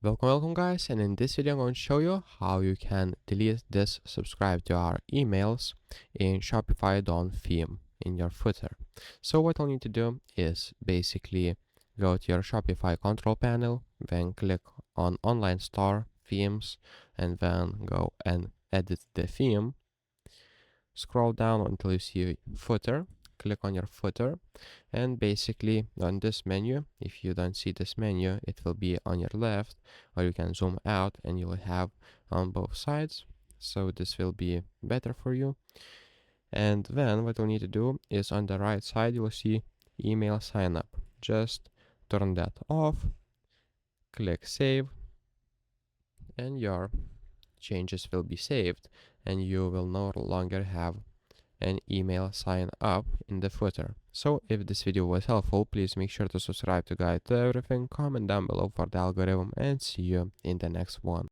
Welcome guys, and in this video I'm going to show you how you can delete this subscribe to our emails in Shopify Dawn theme in your footer. So what I'll need to do is basically go to your Shopify control panel, then click on online store themes, and then go and edit the theme. Scroll down until you see footer. Click on your footer, and basically on this menu, if you don't see this menu, it will be on your left, or you can zoom out and you will have on both sides, so this will be better for you. And then what we need to do is on the right side you will see email sign up. Just turn that off, click save, and your changes will be saved, and you will no longer have an email sign up in the footer. So if this video was helpful, please make sure to subscribe to guide to everything, comment down below for the algorithm, and see you in the next one.